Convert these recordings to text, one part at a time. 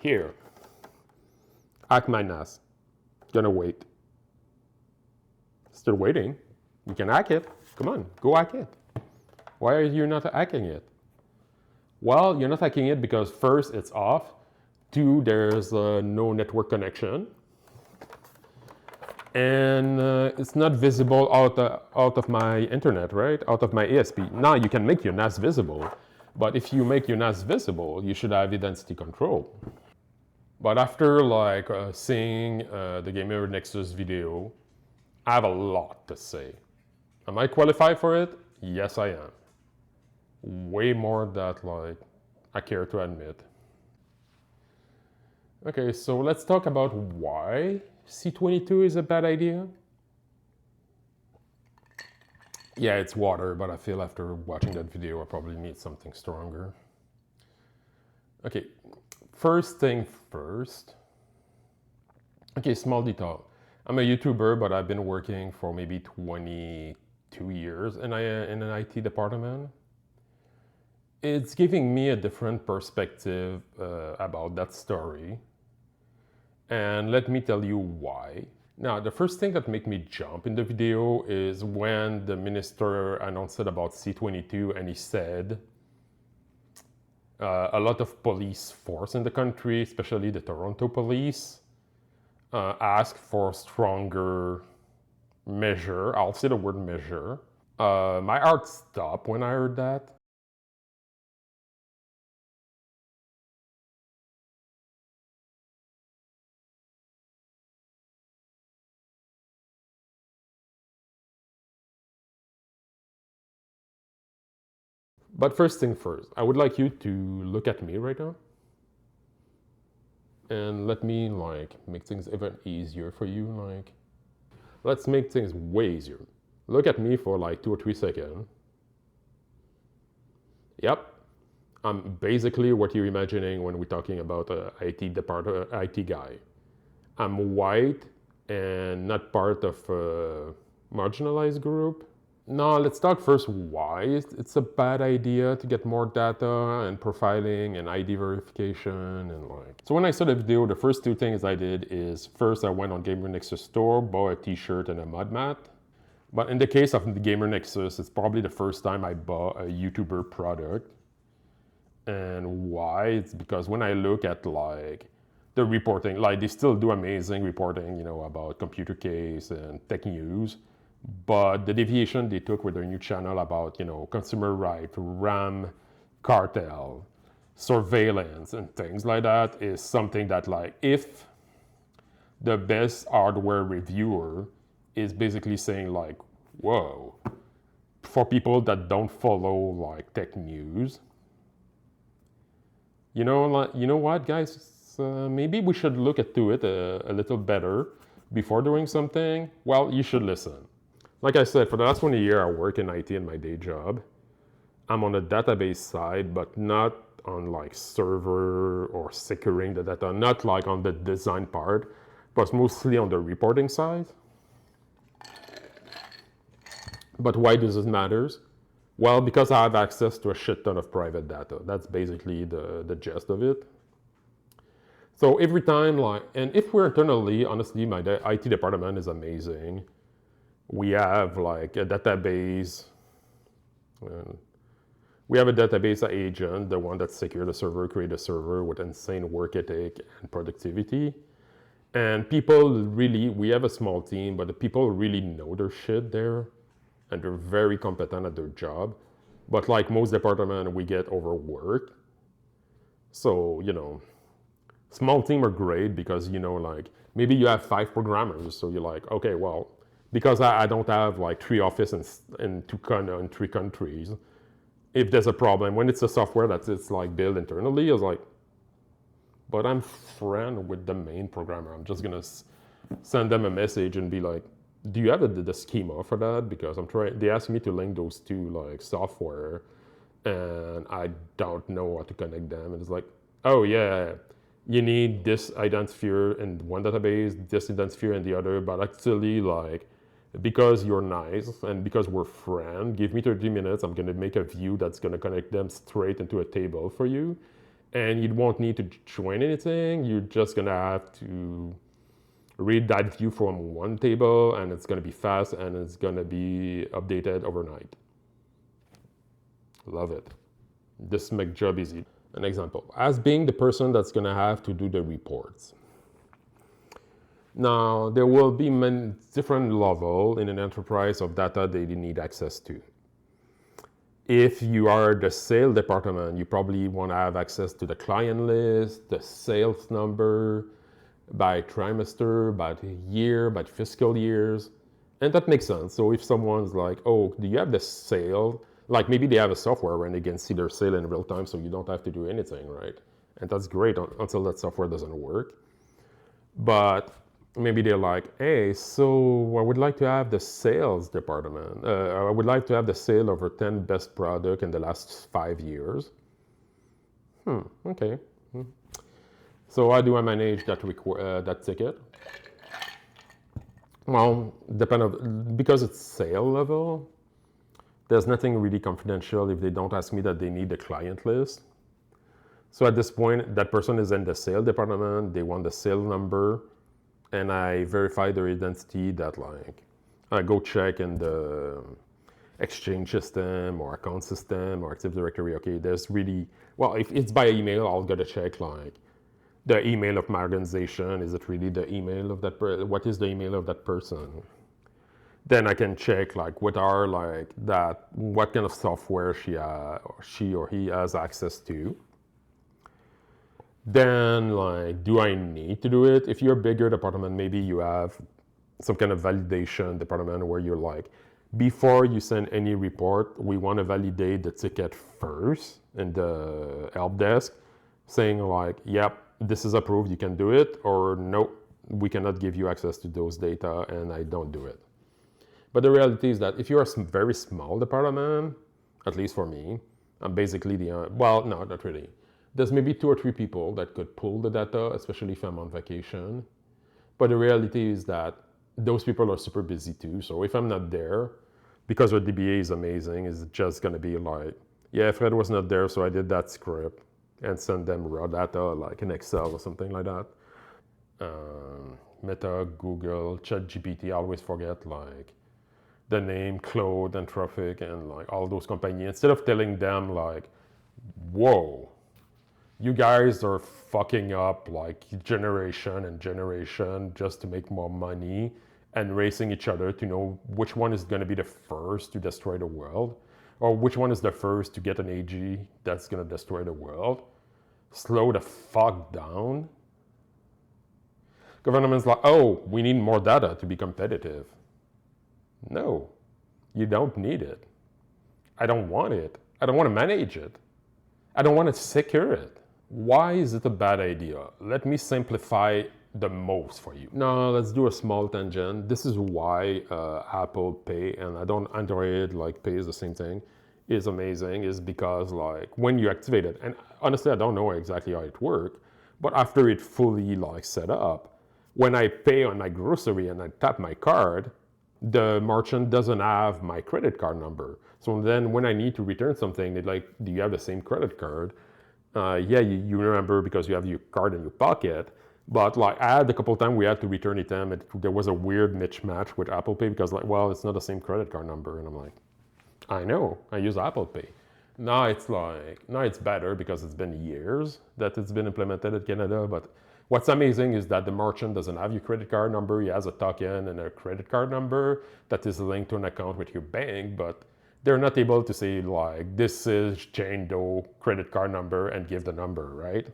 Here, hack my NAS. Gonna wait. Still waiting. You can hack it. Come on, go hack it. Why are you not hacking it? Well, you're not hacking it because first, it's off. Two, there's no network connection. And it's not visible out of my internet, right? Out of my ASP. Now you can make your NAS visible, but if you make your NAS visible, you should have identity control. But after like seeing the Gamer Nexus video, I have a lot to say. Am I qualified for it? Yes, I am. Way more than like I care to admit. Okay, so let's talk about why C-22 is a bad idea. Yeah, it's water, but I feel after watching that video, I probably need something stronger. Okay, first thing first. Okay, small detail. I'm a YouTuber, but I've been working for maybe 22 years in an IT department. It's giving me a different perspective about that story. And let me tell you why. Now, the first thing that made me jump in the video is when the minister announced it about C-22 and he said a lot of police force in the country, especially the Toronto police, asked for stronger measure. I'll say the word measure. My heart stopped when I heard that. But first thing first, I would like you to look at me right now. And let me like make things even easier for you. Like, let's make things way easier. Look at me for like 2 or 3 seconds. Yep, I'm basically what you're imagining when we're talking about an IT guy. I'm white and not part of a marginalized group. Now, let's talk first why it's a bad idea to get more data and profiling and ID verification and like. So when I saw the video, the first 2 things I did is first I went on Gamer Nexus store, bought a t-shirt and a mud mat. But in the case of the Gamer Nexus, it's probably the first time I bought a YouTuber product. And why? It's because when I look at like the reporting, like they still do amazing reporting, you know, about computer case and tech news. But the deviation they took with their new channel about, you know, consumer right, RAM cartel, surveillance, and things like that is something that, like, if the best hardware reviewer is basically saying, like, whoa, for people that don't follow, like, tech news, you know what, guys? Maybe we should look into it a little better before doing something. Well, you should listen. Like I said, for the last 20 years, I work in IT in my day job. I'm on the database side, but not on like server or securing the data, not like on the design part, but mostly on the reporting side. But why does it matter? Well, because I have access to a shit ton of private data. That's basically the gist of it. So every time, like, and if we're internally, honestly, my IT department is amazing. We have like a database. We have a database agent, the one that secure the server, create a server with insane work ethic and productivity. And people really, we have a small team, but the people really know their shit there. And they're very competent at their job. But like most departments, we get overworked. So, you know, small team are great because, you know, like maybe you have 5 programmers. So you're like, okay, well, because I don't have like 3 offices in 3 countries, if there's a problem, when it's a software that's like built internally, I was like, but I'm friend with the main programmer. I'm just gonna send them a message and be like, do you have the schema for that? Because they asked me to link those 2 like software and I don't know how to connect them. And it's like, oh yeah, you need this identifier in one database, this identifier in the other, but actually like, because you're nice and because we're friends, give me 30 minutes, I'm gonna make a view that's gonna connect them straight into a table for you. And you won't need to join anything. You're just gonna have to read that view from one table, and it's gonna be fast, and it's gonna be updated overnight. Love it. This makes job easy. An example, as being the person that's gonna have to do the reports. Now, there will be many different levels in an enterprise of data that you need access to. If you are the sales department, you probably want to have access to the client list, the sales number, by trimester, by year, by fiscal years. And that makes sense. So if someone's like, oh, do you have the sale? Like maybe they have a software and they can see their sale in real time, so you don't have to do anything, right? And that's great until that software doesn't work. But maybe they're like, hey, so I would like to have the sales department. I would like to have the sale over 10 best product in the last 5 years. Okay. So how do I manage that ticket? Well, because it's sale level, there's nothing really confidential if they don't ask me that they need the client list. So at this point, that person is in the sale department, they want the sale number, and I verify their identity that like, I go check in the Exchange system or account system or Active Directory. Okay, there's really, well, if it's by email, I'll gotta check like, the email of my organization, is it really the email of that person? What is the email of that person? Then I can check like what kind of software she or he has access to. Then like, do I need to do it? If you're a bigger department, maybe you have some kind of validation department where you're like, before you send any report, we want to validate the ticket first in the help desk, saying like, yep, this is approved, you can do it, or no, we cannot give you access to those data and I don't do it. But the reality is that if you're a very small department, at least for me, I'm basically well, no, not really. There's maybe 2 or 3 people that could pull the data, especially if I'm on vacation. But the reality is that those people are super busy too. So if I'm not there, because our DBA is amazing, it's just gonna be like, yeah, Fred was not there, so I did that script and send them raw data like in Excel or something like that. Meta, Google, ChatGPT, I always forget like the name, Claude, Anthropic, and like all those companies. Instead of telling them like, whoa, you guys are fucking up like generation and generation just to make more money and racing each other to know which one is going to be the first to destroy the world, or which one is the first to get an AG that's going to destroy the world. Slow the fuck down. Government's like, oh, we need more data to be competitive. No, you don't need it. I don't want it. I don't want to manage it. I don't want to secure it. Why is it a bad idea? Let me simplify the most for you. Now let's do a small tangent. This is why Apple Pay, and I don't Android like Pay is the same thing, is amazing, is because like when you activate it, and honestly I don't know exactly how it works, but after it fully like set up, when I pay on my grocery and I tap my card, the merchant doesn't have my credit card number. So then when I need to return something, they're like, do you have the same credit card? Yeah, you remember because you have your card in your pocket. But like I had a couple of times we had to return it, and there was a weird mismatch with Apple Pay because like, well, it's not the same credit card number. And I'm like, I know, I use Apple Pay. Now it's better because it's been years that it's been implemented in Canada. But what's amazing is that the merchant doesn't have your credit card number. He has a token and a credit card number that is linked to an account with your bank, but they're not able to say like, this is Jane Doe credit card number and give the number, right?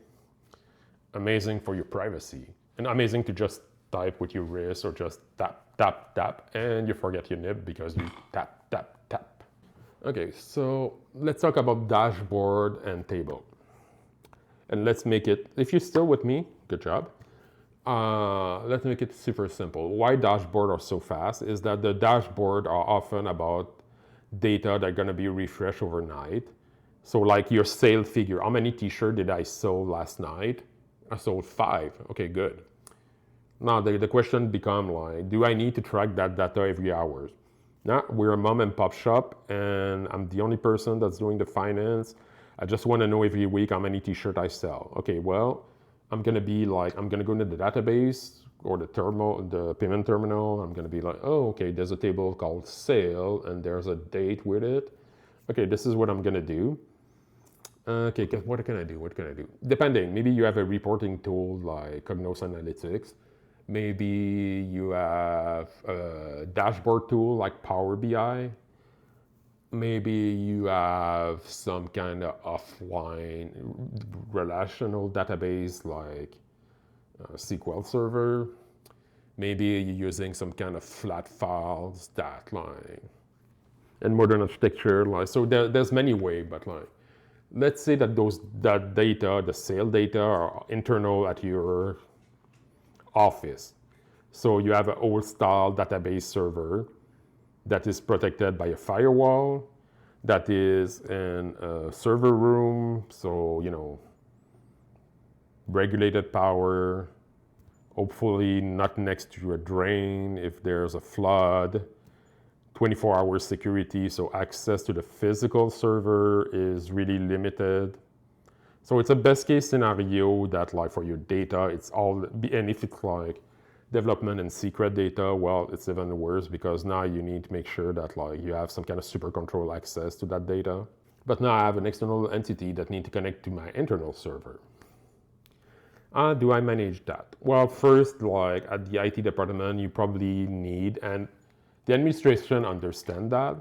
Amazing for your privacy, and amazing to just type with your wrist or just tap, tap, tap, and you forget your nib because you tap, tap, tap. Okay, so let's talk about dashboard and table. And let's make it, if you're still with me, good job. Let's make it super simple. Why dashboard are so fast is that the dashboard are often about data that are gonna be refreshed overnight. So like your sale figure, how many t-shirts did I sell last night? I sold 5, okay, good. Now the question become like, do I need to track that data every hour? Now we're a mom and pop shop and I'm the only person that's doing the finance. I just want to know every week how many t-shirts I sell. Okay, well, I'm going to go into the database or the payment terminal. I'm going to be like, oh, okay, there's a table called sale and there's a date with it. Okay, this is what I'm going to do. Okay, what can I do? What can I do? Depending, maybe you have a reporting tool like Cognos Analytics. Maybe you have a dashboard tool like Power BI. Maybe you have some kind of offline relational database like SQL Server. Maybe you're using some kind of flat files that and modern architecture. So there's many ways, but let's say that that data, the sale data, are internal at your office. So you have an old style database server that is protected by a firewall, that is in a server room, so regulated power, hopefully not next to a drain if there's a flood, 24-hour security, so access to the physical server is really limited. So it's a best case scenario that for your data, it's all, and if it's development and secret data, well, it's even worse because now you need to make sure that you have some kind of super control access to that data. But now I have an external entity that needs to connect to my internal server. How do I manage that? Well, first, at the IT department, you probably need, and the administration understand that,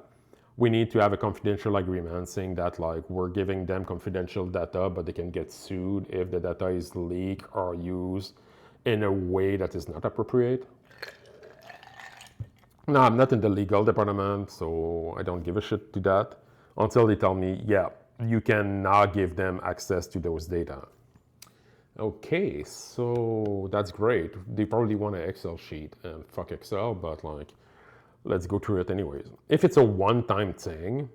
we need to have a confidential agreement saying that we're giving them confidential data, but they can get sued if the data is leaked or used in a way that is not appropriate. Now, I'm not in the legal department, so I don't give a shit to that until they tell me, yeah, you can now give them access to those data. Okay, so that's great. They probably want an Excel sheet, and fuck Excel, but let's go through it anyways. If it's a one-time thing,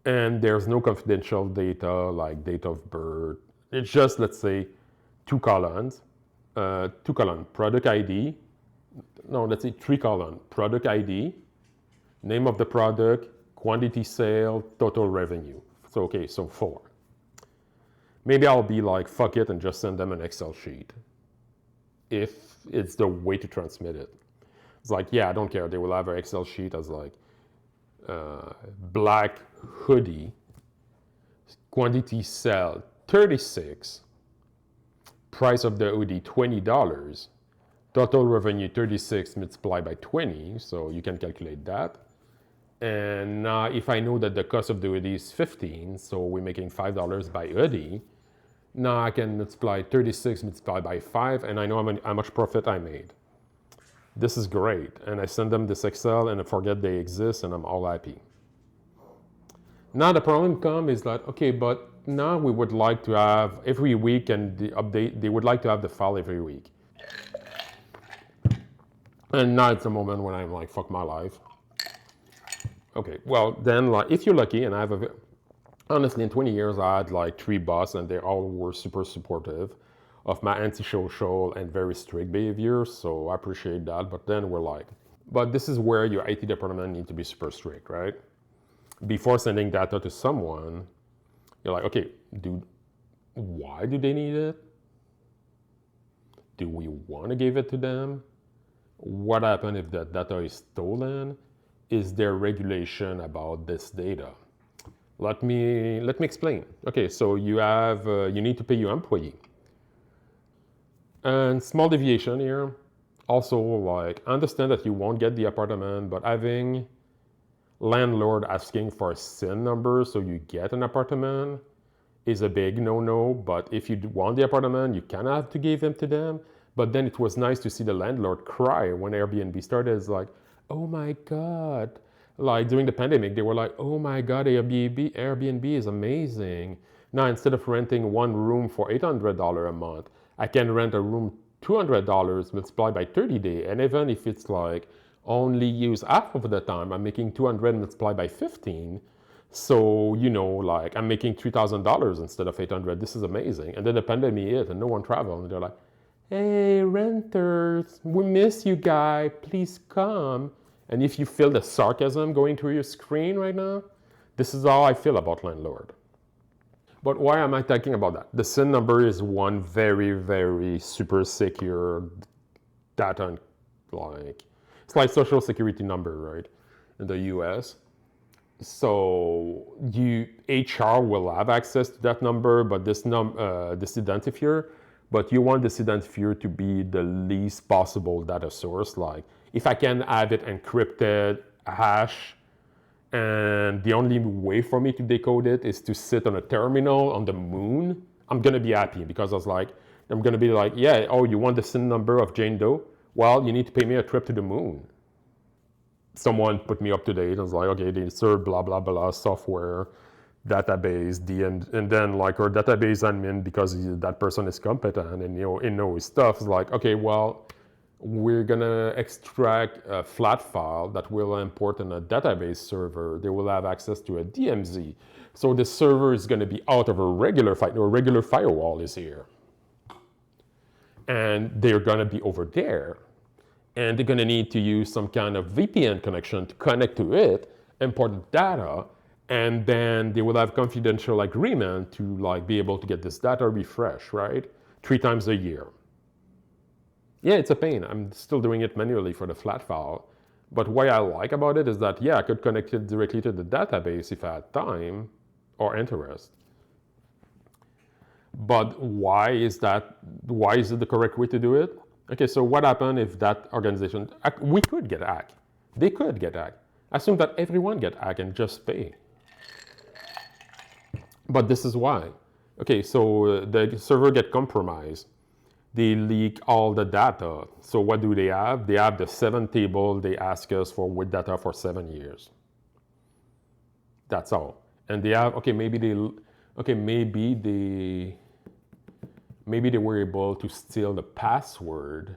and there's no confidential data like date of birth, it's just, let's say, two columns, product ID, no, let's say 3 columns, product ID, name of the product, quantity sale, total revenue. So, okay, so 4. Maybe I'll be fuck it and just send them an Excel sheet if it's the way to transmit it. It's yeah, I don't care. They will have an Excel sheet as black hoodie, quantity sell 36, price of the hoodie $20, total revenue 36 multiplied by 20, so you can calculate that. And now if I know that the cost of the hoodie is 15, so we're making $5 by hoodie, now I can multiply 36 multiplied by 5, and I know how much profit I made. This is great. And I send them this Excel and I forget they exist and I'm all happy. Now the problem comes is that, okay, but now we would like to have every week and the update, they would like to have the file every week. And now it's the moment when I'm fuck my life. Okay, well then if you're lucky, and I have honestly in 20 years I had 3 bosses and they all were super supportive of my antisocial and very strict behavior, so I appreciate that. But then we're but this is where your IT department needs to be super strict, right? Before sending data to someone, you're okay, why do they need it? Do we want to give it to them? What happens if that data is stolen? Is there regulation about this data? Let me explain. Okay, so you need to pay your employee. And small deviation here. Also, understand that you won't get the apartment, but having landlord asking for a SIN number so you get an apartment is a big no-no. But if you want the apartment, you kind of have to give them to them. But then it was nice to see the landlord cry when Airbnb started. It's oh my God. During the pandemic, they were oh my God, Airbnb is amazing. Now, instead of renting one room for $800 a month, I can rent a room $200 multiplied by 30 days. And even if it's only use half of the time, I'm making 200 multiplied by 15. So, I'm making $3,000 instead of 800. This is amazing. And then the pandemic hit and no one traveled. And they're hey, renters, we miss you guys. Please come. And if you feel the sarcasm going through your screen right now, this is how I feel about landlord. But why am I talking about that? The SIN number is one very, very super secure data, like, it's like social security number, right? In the US. So HR will have access to that number, but this identifier, but you want this identifier to be the least possible data source. Like if I can have it encrypted, hash, and the only way for me to decode it is to sit on a terminal on the moon, I'm gonna be happy because I'm gonna be like, yeah, oh, you want the SIN number of Jane Doe? Well, you need to pay me a trip to the moon. Someone put me up to date and was like, okay, they serve blah, blah, blah, software, database, and then like our database admin, because that person is competent and he knows stuff, is like, okay, well, we're gonna extract a flat file that will import in a database server. They will have access to a DMZ. So the server is gonna be out of a regular firewall is here. And they're gonna be over there. And they're gonna need to use some kind of VPN connection to connect to it, import data, and then they will have confidential agreement to like be able to get this data refreshed, right? 3 times a year. Yeah, it's a pain. I'm still doing it manually for the flat file. But what I like about it is that, yeah, I could connect it directly to the database if I had time or interest. But why is it the correct way to do it? Okay, so what happened if that organization, we could get hacked. They could get hacked. Assume that everyone get hacked and just pay. But this is why. Okay, so the server get compromised. They leak all the data. So what do they have? They have the 7 table they ask us for with data for 7 years. That's all. And they have, maybe they were able to steal the password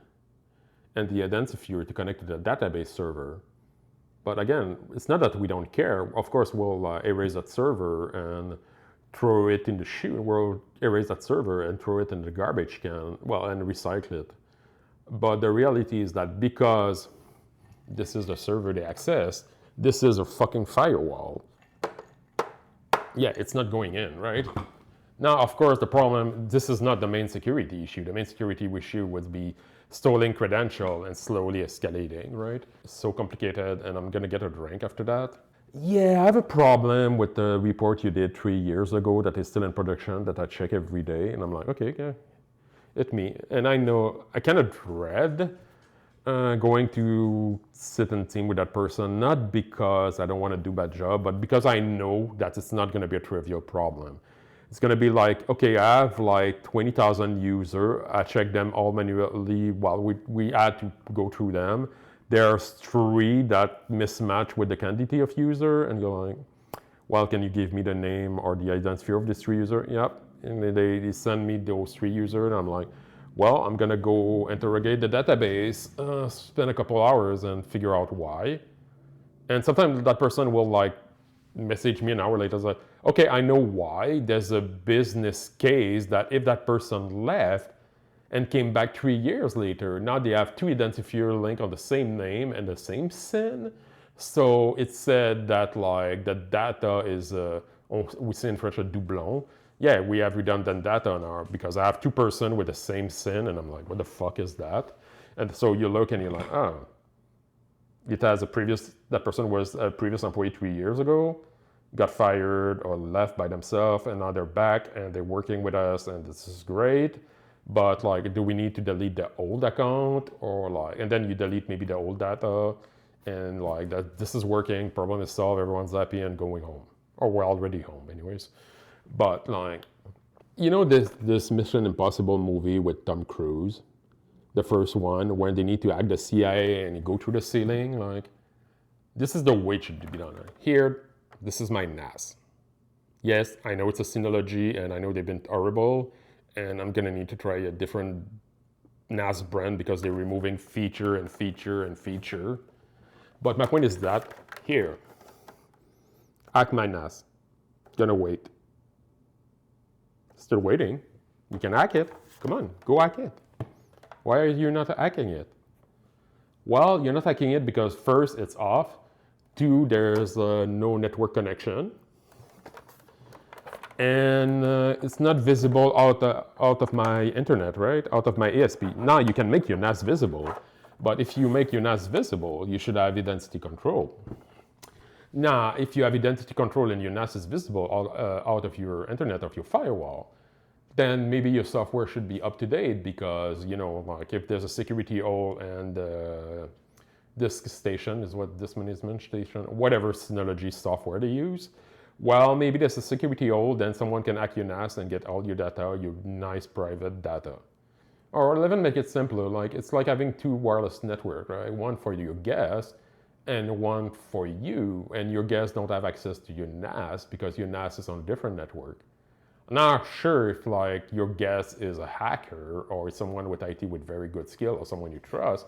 and the identifier to connect to the database server. But again, it's not that we don't care. Of course, we'll erase that server and throw it in the chute. We'll erase that server and throw it in the garbage can, and recycle it. But the reality is that because this is the server they access, this is a fucking firewall. Yeah, it's not going in, right? Now, of course, the problem, this is not the main security issue. The main security issue would be stolen credential and slowly escalating, right? It's so complicated, and I'm gonna get a drink after that. Yeah, I have a problem with the report you did 3 years ago that is still in production that I check every day, and I'm like, okay, yeah, it's me. And I know, I kind of dread going to sit and team with that person, not because I don't want to do a bad job, but because I know that it's not gonna be a trivial problem. It's gonna be like, okay, I have like 20,000 users. I check them all manually while we had to go through them. There's 3 that mismatch with the quantity of user, and you're like, well, can you give me the name or the identifier of this 3 user? Yep, and they send me those 3 users, and I'm like, well, I'm gonna go interrogate the database, spend a couple hours and figure out why. And sometimes that person will like message me an hour later, like, okay, I know why. There's a business case that if that person left and came back 3 years later, now they have 2 identifier link on the same name and the same SIN. So it said that like the data is, we say in French, a doublon. Yeah, we have redundant data on our, because I have 2 person with the same SIN, and I'm like, what the fuck is that? And so you look and you're like, oh, it has that person was a previous employee 3 years ago, got fired or left by themselves, and now they're back and they're working with us, and this is great. But like, do we need to delete the old account, or like, and then you delete maybe the old data, and like that, this is working, problem is solved, everyone's happy and going home, or we're already home anyways. But like, you know, this Mission Impossible movie with Tom Cruise, the first one, when they need to hack the CIA and you go through the ceiling, like, this is the way it should be done. Right? Here, this is my NAS. Yes, I know it's a Synology, and I know they've been horrible, and I'm gonna need to try a different NAS brand because they're removing feature and feature and feature. But my point is that, here, hack my NAS. Gonna wait. Still waiting. You can hack it. Come on, go hack it. Why are you not hacking it? Well, you're not hacking it because first, it's off. 2, there's no network connection. and it's not visible out of my internet, right? Out of my ASP. Now you can make your NAS visible, but if you make your NAS visible, you should have identity control. Now, if you have identity control and your NAS is visible out of your internet, of your firewall, then maybe your software should be up to date because, like if there's a security hole and disk station is what disk management station, whatever Synology software they use, well, maybe there's a security hole, then someone can hack your NAS and get all your data, your nice private data. Or even make it simpler, like it's like having two wireless networks, right? One for your guests and one for you, and your guests don't have access to your NAS because your NAS is on a different network. I'm not sure if like your guest is a hacker or someone with IT with very good skill or someone you trust,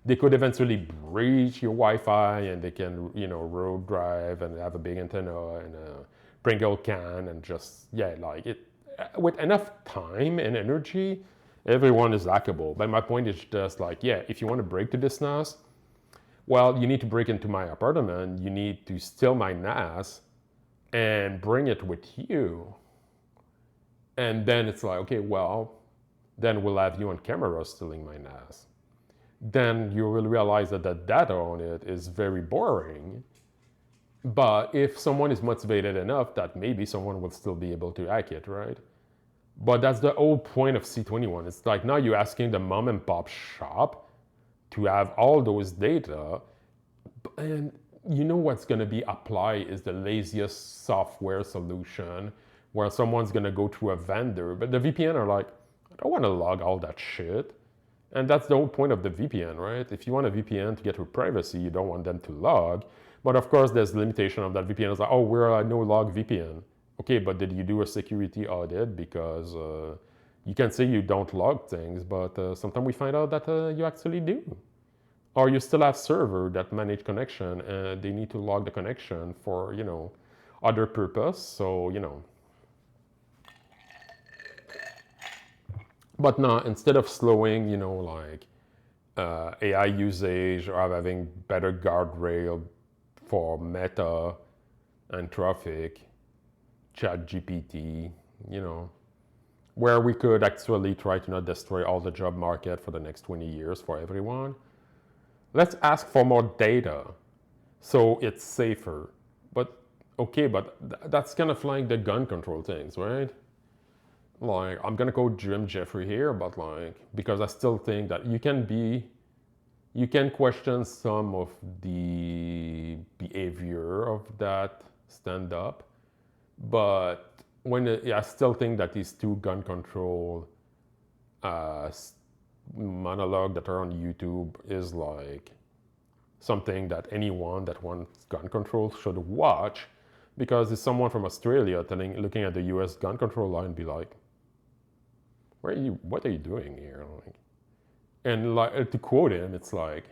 they could eventually breach your Wi-Fi and they can, road drive and have a big antenna and a Pringle can and just, like it, with enough time and energy, everyone is hackable. But my point is just like, if you want to break to this NAS, well, you need to break into my apartment, you need to steal my NAS and bring it with you. And then it's like, okay, well, then we'll have you on camera stealing my NAS. Then you will realize that the data on it is very boring. But if someone is motivated enough, that maybe someone will still be able to hack it, right? But that's the whole point of C-21. It's like now you're asking the mom and pop shop to have all those data, and you know what's going to be applied is the laziest software solution where someone's going to go through a vendor, but the VPN are like, I don't want to log all that shit. And that's the whole point of the VPN, right? If you want a VPN to get your privacy, you don't want them to log. But of course, there's limitation of that VPN. It's like, oh, we're a no-log VPN. Okay, but did you do a security audit? Because you can say you don't log things, but sometimes we find out that you actually do. Or you still have server that manage connection, and they need to log the connection for, other purpose. So, But now, instead of slowing, AI usage or having better guardrail for Meta and traffic, ChatGPT, where we could actually try to not destroy all the job market for the next 20 years for everyone. Let's ask for more data so it's safer. But okay, but that's kind of like the gun control things, right? Like, I'm gonna go Jim Jeffrey here, but like, because I still think that you can question some of the behavior of that stand-up, but I still think that these two gun control monologue that are on YouTube is like something that anyone that wants gun control should watch, because it's someone from Australia looking at the US gun control law and be like, what are you doing here? And like, to quote him, it's like,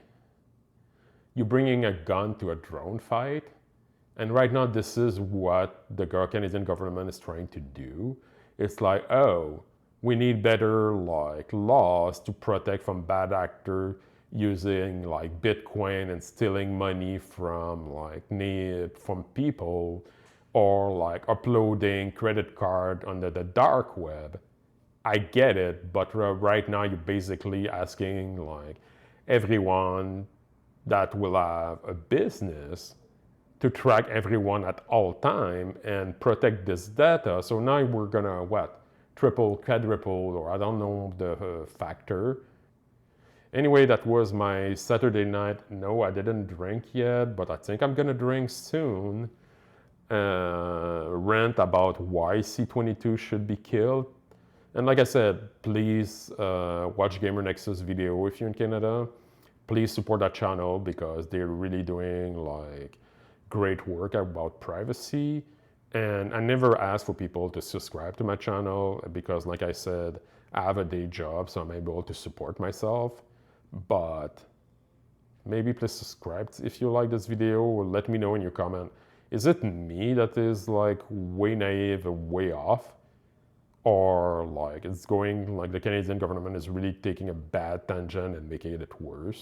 you're bringing a gun to a drone fight. And right now, this is what the Canadian government is trying to do. It's like, oh, we need better like laws to protect from bad actors using like Bitcoin and stealing money from from people, or like uploading credit card under the dark web. I get it, but right now you're basically asking like everyone that will have a business to track everyone at all time and protect this data. So now we're gonna triple, quadruple, or I don't know the factor. Anyway, that was my Saturday night. No, I didn't drink yet, but I think I'm gonna drink soon. Rant about why C-22 should be killed. And like I said, please watch Gamer Nexus video if you're in Canada. Please support that channel because they're really doing like great work about privacy. And I never ask for people to subscribe to my channel because, like I said, I have a day job, so I'm able to support myself. But maybe please subscribe if you like this video, or let me know in your comment. Is it me that is like way naive or way off? Or like it's going like the Canadian government is really taking a bad tangent and making it worse?